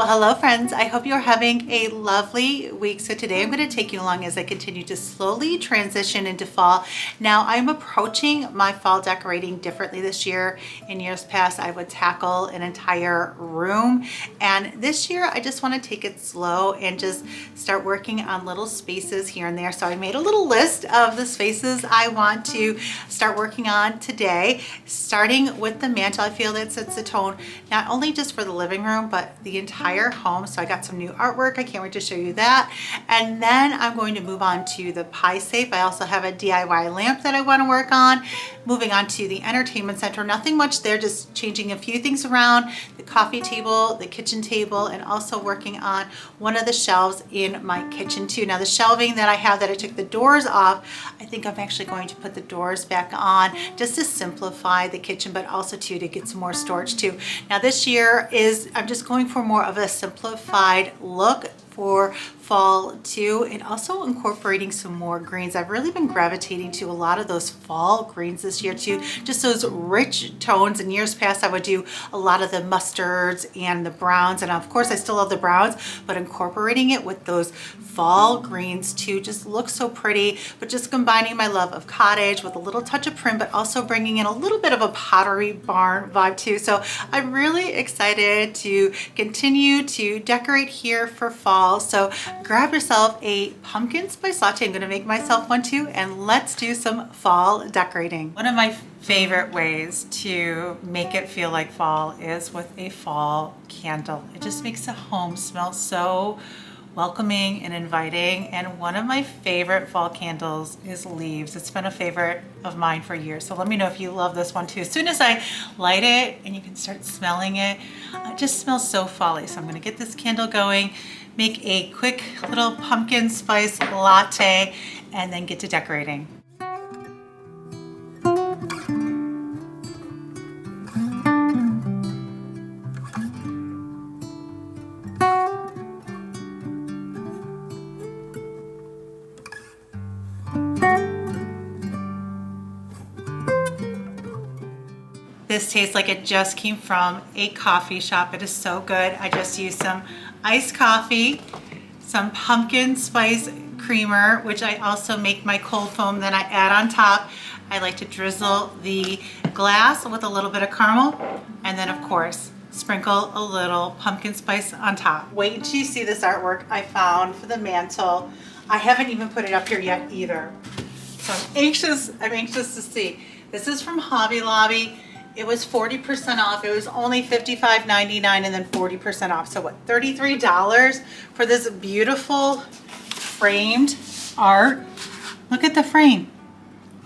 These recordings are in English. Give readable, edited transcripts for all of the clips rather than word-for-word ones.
Well, hello friends. I hope you're having a lovely week. So today I'm going to take you along as I continue to slowly transition into fall. Now I'm approaching my fall decorating differently this year. In years past, I would tackle an entire room. And this year I just want to take it slow and just start working on little spaces here and there. So I made a little list of the spaces I want to start working on today, starting with the mantle. I feel that sets the tone, not only just for the living room, but the entire home. So I got some new artwork. I can't wait to show you that. And then I'm going to move on to the pie safe. I also have a DIY lamp that I want to work on. Moving on to the entertainment center. Nothing much there, just changing a few things around. The coffee table, the kitchen table, and also working on one of the shelves in my kitchen too. Now the shelving that I have that I took the doors off, I think I'm actually going to put the doors back on just to simplify the kitchen, but also too to get some more storage too. Now this year I'm just going for more of a simplified look for fall too, and also incorporating some more greens. I've really been gravitating to a lot of those fall greens this year too, just those rich tones. In years past I would do a lot of the mustards and the browns, and of course I still love the browns, but incorporating it with those fall greens too just looks so pretty. But just combining my love of cottage with a little touch of print, but also bringing in a little bit of a pottery barn vibe too. So I'm really excited to continue to decorate here for fall. So grab yourself a pumpkin spice latte. I'm going to make myself one too, and let's do some fall decorating. One of my favorite ways to make it feel like fall is with a fall candle. It just makes the home smell so welcoming and inviting. And one of my favorite fall candles is Leaves. It's been a favorite of mine for years. So let me know if you love this one too. As soon as I light it and you can start smelling it, it just smells so fall-y. So I'm going to get this candle going, make a quick little pumpkin spice latte, and then get to decorating. This tastes like it just came from a coffee shop. It is so good. I just used some iced coffee, some pumpkin spice creamer, which I also make my cold foam, then I add on top. I like to drizzle the glass with a little bit of caramel, and then of course sprinkle a little pumpkin spice on top. Wait until you see this artwork I found for the mantle. I haven't even put it up here yet either. So I'm anxious to see. This is from Hobby Lobby. It was 40% off. It was only $55.99 and then 40% off. So what, $33 for this beautiful framed art? Look at the frame.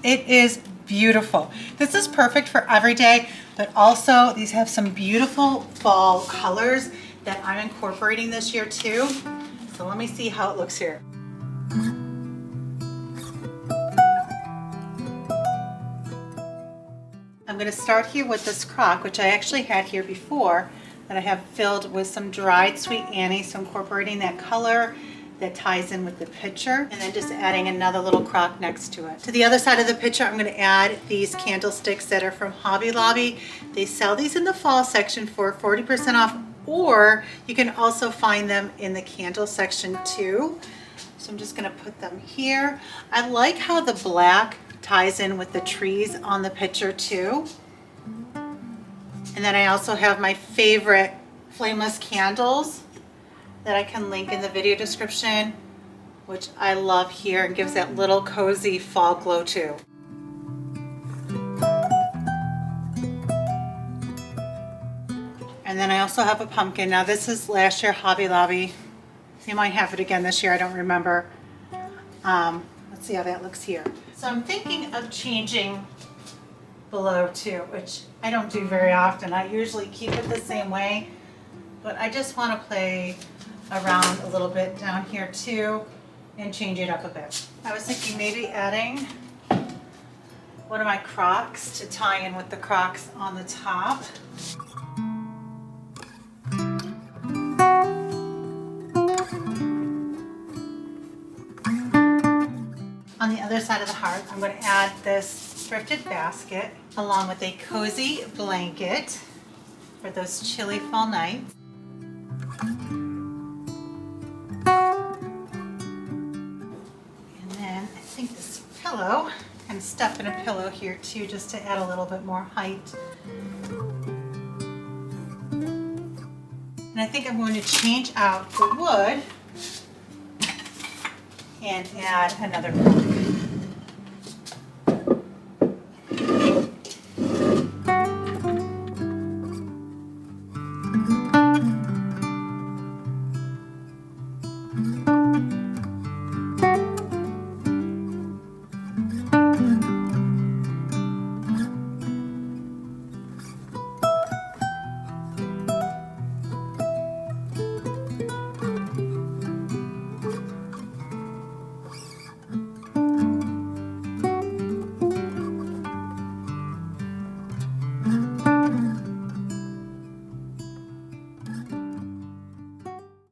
It is beautiful. This is perfect for every day, but also these have some beautiful fall colors that I'm incorporating this year too. So let me see how it looks here. I'm going to start here with this crock, which I actually had here before, that I have filled with some dried sweet anise, so incorporating that color that ties in with the picture, and then just adding another little crock next to it. To the other side of the picture, I'm going to add these candlesticks that are from Hobby Lobby. They sell these in the fall section for 40% off, or you can also find them in the candle section too. So I'm just going to put them here. I like how the black ties in with the trees on the picture too. And then I also have my favorite flameless candles that I can link in the video description, which I love here and gives that little cozy fall glow too. And then I also have a pumpkin. Now this is last year Hobby Lobby. You might have it again this year, I don't remember. Let's see how that looks here. So I'm thinking of changing below too, which I don't do very often. I usually keep it the same way, but I just want to play around a little bit down here too and change it up a bit. I was thinking maybe adding one of my crocks to tie in with the crocks on the top. On the other side of the hearth, I'm going to add this thrifted basket along with a cozy blanket for those chilly fall nights. think this pillow, and stuff in a pillow here too, just to add a little bit more height. And I think I'm going to change out the wood and add another pillow.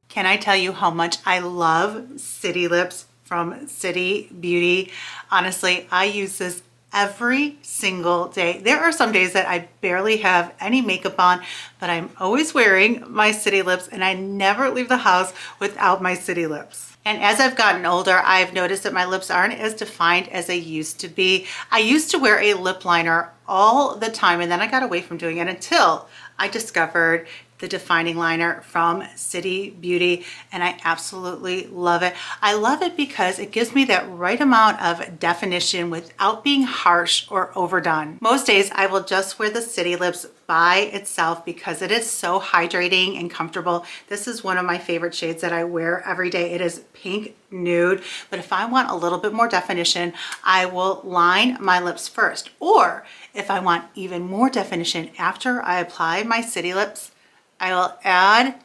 Can I tell you how much I love City Lips from City Beauty? Honestly, I use this every single day. There are some days that I barely have any makeup on, but I'm always wearing my City Lips and I never leave the house without my City Lips. And as I've gotten older, I've noticed that my lips aren't as defined as they used to be. I used to wear a lip liner all the time, and then I got away from doing it until I discovered the defining liner from City Beauty, and I absolutely love it. I love it because it gives me that right amount of definition without being harsh or overdone. Most days I will just wear the City Lips by itself because it is so hydrating and comfortable. This is one of my favorite shades that I wear every day. It is pink nude, but if I want a little bit more definition, I will line my lips first. Or if I want even more definition after I apply my City Lips, I will add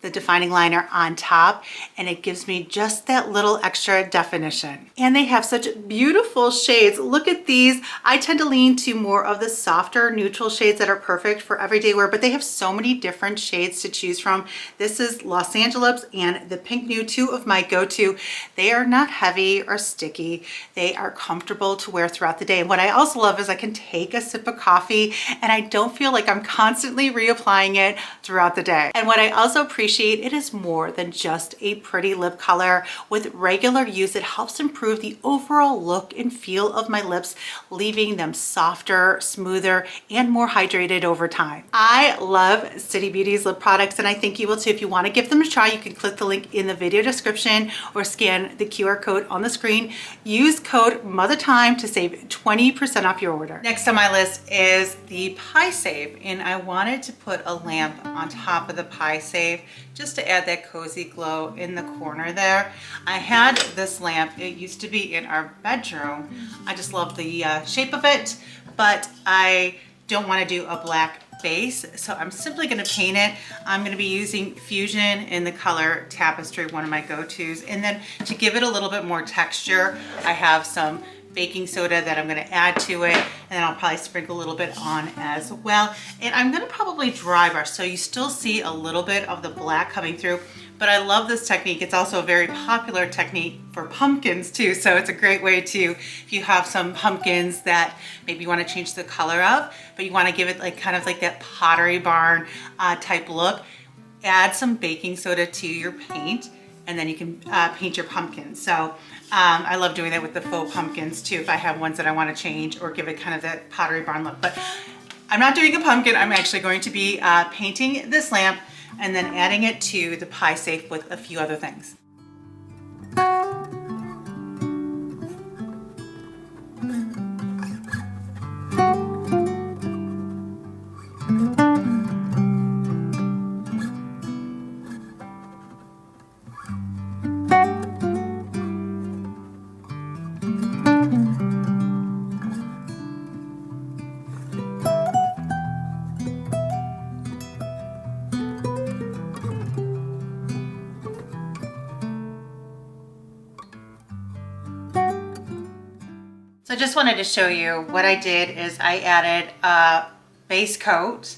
the defining liner on top, and it gives me just that little extra definition. And they have such beautiful shades. Look at these. I tend to lean to more of the softer neutral shades that are perfect for everyday wear, but they have so many different shades to choose from. This is Los Angeles and the Pink Nude, two of my go-to. They are not heavy or sticky. They are comfortable to wear throughout the day. And what I also love is I can take a sip of coffee and I don't feel like I'm constantly reapplying it throughout the day. And what I also appreciate, it is more than just a pretty lip color. With regular use, it helps improve the overall look and feel of my lips, leaving them softer, smoother, and more hydrated over time. I love City Beauty's lip products, and I think you will too. If you want to give them a try, you can click the link in the video description or scan the QR code on the screen. Use code MOTHERTIME to save 20% off your order. Next on my list is the Pie Save, and I wanted to put a lamp on top of the Pie Save just to add that cozy glow in the corner there. I had this lamp, it used to be in our bedroom. I just love the shape of it, but I don't want to do a black base, so I'm simply going to paint it. I'm going to be using Fusion in the color Tapestry, one of my go-tos, and then to give it a little bit more texture, I have some baking soda that I'm going to add to it, and then I'll probably sprinkle a little bit on as well. And I'm going to probably dry brush, so you still see a little bit of the black coming through, but I love this technique. It's also a very popular technique for pumpkins too, so it's a great way to, if you have some pumpkins that maybe you want to change the color of, but you want to give it like kind of like that Pottery Barn type look, add some baking soda to your paint, and then you can paint your pumpkins. So I love doing that with the faux pumpkins too, if I have ones that I want to change or give it kind of that Pottery Barn look. But I'm not doing a pumpkin. I'm actually going to be painting this lamp and then adding it to the Pie Safe with a few other things. So I just wanted to show you what I did is I added a base coat,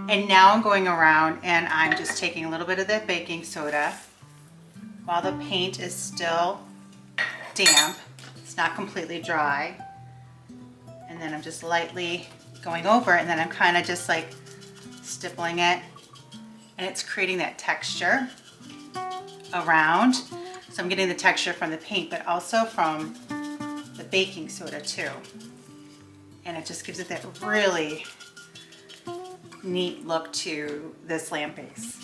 and now I'm going around and I'm just taking a little bit of that baking soda while the paint is still damp. It's not completely dry. And then I'm just lightly going over it, and then I'm kind of just like stippling it, and it's creating that texture around. So I'm getting the texture from the paint, but also from the baking soda too. And it just gives it that really neat look to this lamp base.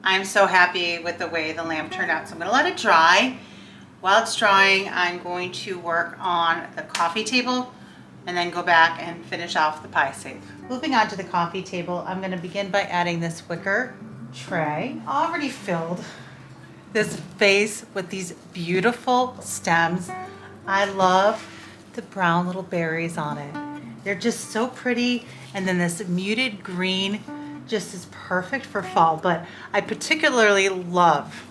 I'm so happy with the way the lamp turned out, so I'm going to let it dry. While it's drying, I'm going to work on the coffee table and then go back and finish off the pie safe. Moving on to the coffee table, I'm going to begin by adding this wicker tray, already filled. This vase with these beautiful stems. I love the brown little berries on it. They're just so pretty, and then this muted green just is perfect for fall, but I particularly love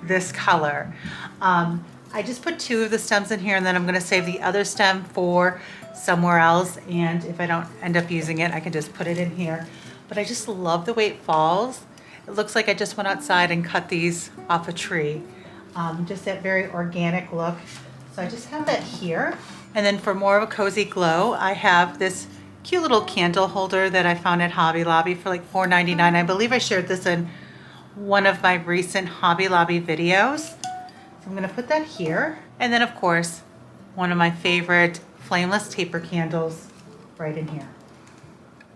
this color. I just put 2 of the stems in here, and then I'm gonna save the other stem for somewhere else, and if I don't end up using it, I can just put it in here. But I just love the way it falls. It looks like I just went outside and cut these off a tree. Just that very organic look. So I just have that here. And then for more of a cozy glow, I have this cute little candle holder that I found at Hobby Lobby for like $4.99. I believe I shared this in one of my recent Hobby Lobby videos. So I'm gonna put that here. And then of course, one of my favorite flameless taper candles right in here.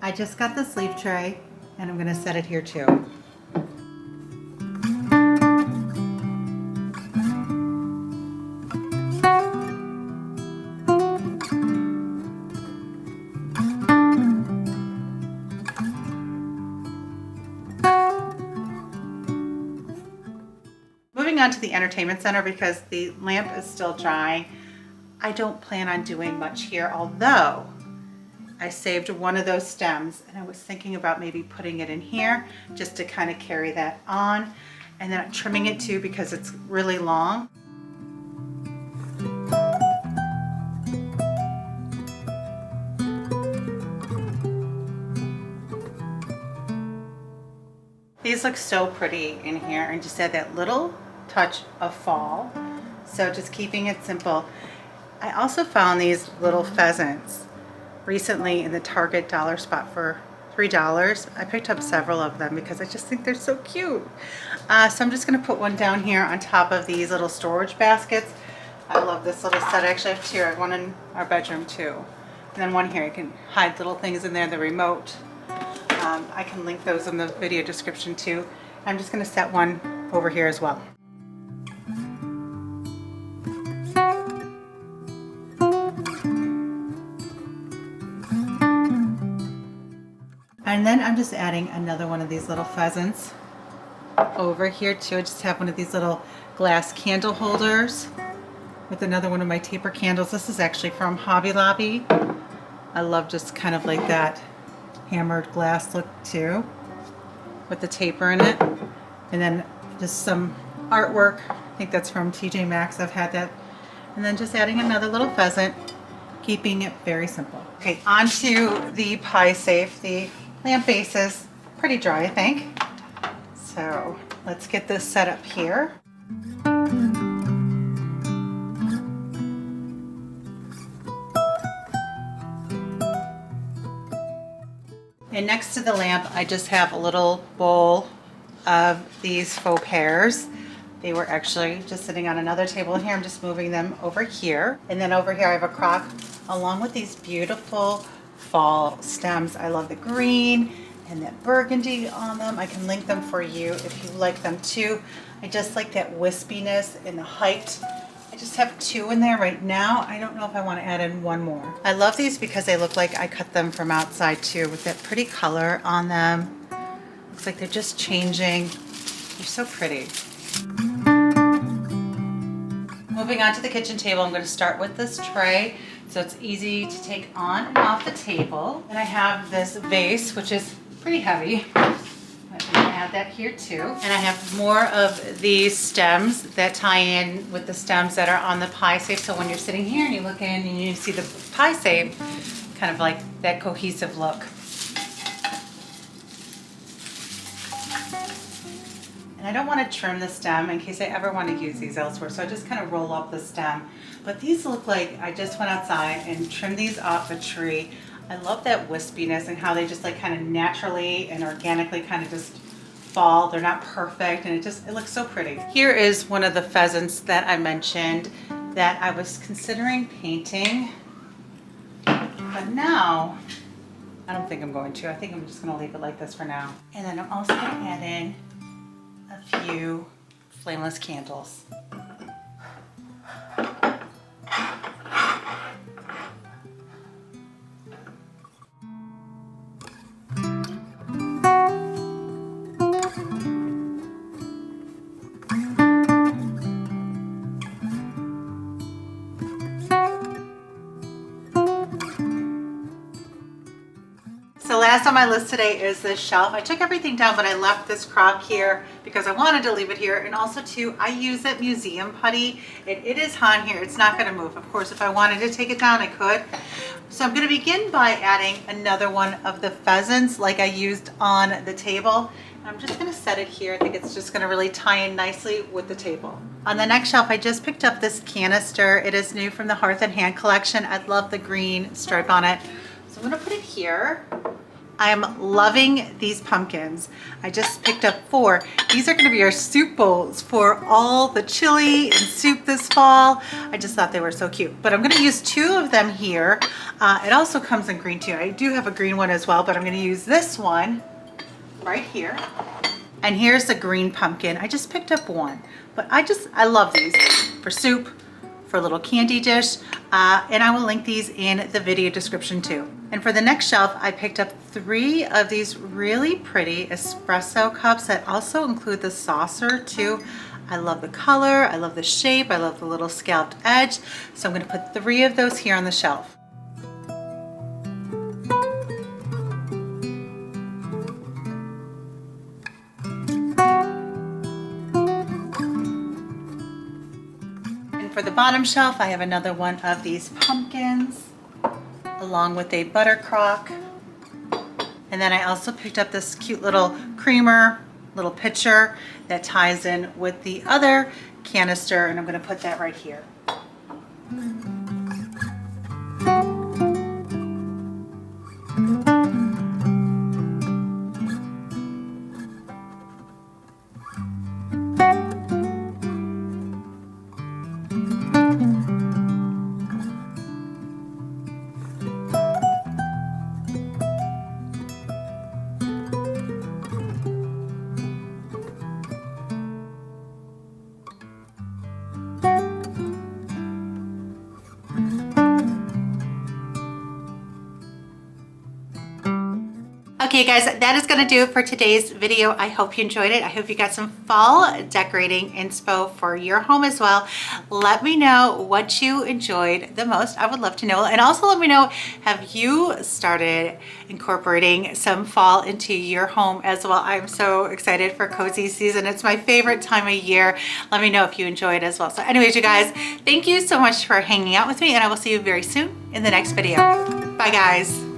I just got this leaf tray and I'm gonna set it here too. Moving on to the entertainment center, because the lamp is still drying, I don't plan on doing much here, although I saved one of those stems and I was thinking about maybe putting it in here just to kind of carry that on, and then I'm trimming it too because it's really long. These look so pretty in here and just add that little touch of fall. So just keeping it simple. I also found these little pheasants recently in the Target dollar spot for $3. I picked up several of them because I just think they're so cute. So I'm just gonna put one down here on top of these little storage baskets. I love this little set. I actually have 2. I have one in our bedroom too. And then one here, you can hide little things in there, the remote. I can link those in the video description too. I'm just gonna set one over here as well. And then I'm just adding another one of these little pheasants over here too. I just have one of these little glass candle holders with another one of my taper candles. This is actually from Hobby Lobby. I love just kind of like that hammered glass look too, with the taper in it. And then just some artwork. I think that's from TJ Maxx. I've had that. And then just adding another little pheasant, keeping it very simple. Okay, on to the pie safe. The lamp base is pretty dry, I think. So let's get this set up here. And next to the lamp, I just have a little bowl of these faux pears. They were actually just sitting on another table here. I'm just moving them over here. And then over here I have a crock along with these beautiful fall stems. I love the green and that burgundy on them. I can link them for you if you like them too. I just like that wispiness and the height. I just have 2 in there right now. I don't know if I want to add in one more. I love these because they look like I cut them from outside too, with that pretty color on them. Looks like they're just changing. They're so pretty. Moving on to the kitchen table, I'm going to start with this tray so it's easy to take on and off the table. And I have this vase, which is pretty heavy. I'm going to add that here too. And I have more of these stems that tie in with the stems that are on the pie safe. So when you're sitting here and you look in and you see the pie safe, kind of like that cohesive look. And I don't want to trim the stem in case I ever want to use these elsewhere. So I just kind of roll up the stem. But these look like I just went outside and trimmed these off a tree. I love that wispiness and how they just like kind of naturally and organically kind of just fall. They're not perfect, and it looks so pretty. Here is one of the pheasants that I mentioned that I was considering painting, but now I don't think I'm going to. I think I'm just gonna leave it like this for now. And then I'm also gonna add in a few flameless candles. So last on my list today is this shelf. I took everything down, but I left this crock here because I wanted to leave it here. And also too, I use that museum putty. It is on here, it's not gonna move. Of course, if I wanted to take it down, I could. So I'm gonna begin by adding another one of the pheasants like I used on the table. I'm just gonna set it here. I think it's just gonna really tie in nicely with the table. On the next shelf, I just picked up this canister. It is new from the Hearth and Hand collection. I love the green stripe on it. So I'm gonna put it here. I'm loving these pumpkins. I just picked up 4. These are gonna be our soup bowls for all the chili and soup this fall. I just thought they were so cute. But I'm gonna use 2 of them here. It also comes in green too. I do have a green one as well, but I'm gonna use this one right here. And here's the green pumpkin. I just picked up 1, but I love these for soup, for a little candy dish, and I will link these in the video description too. And for the next shelf, I picked up 3 of these really pretty espresso cups that also include the saucer too. I love the color, I love the shape, I love the little scalloped edge. So I'm gonna put 3 of those here on the shelf. For the bottom shelf, I have another one of these pumpkins along with a butter crock. And then I also picked up this cute little creamer, little pitcher that ties in with the other canister, and I'm gonna put that right here. Okay guys, that is gonna do it for today's video. I hope you enjoyed it. I hope you got some fall decorating inspo for your home as well. Let me know what you enjoyed the most. I would love to know. And also let me know, have you started incorporating some fall into your home as well? I'm so excited for cozy season. It's my favorite time of year. Let me know if you enjoy it as well. So anyways, you guys, thank you so much for hanging out with me, and I will see you very soon in the next video. Bye guys.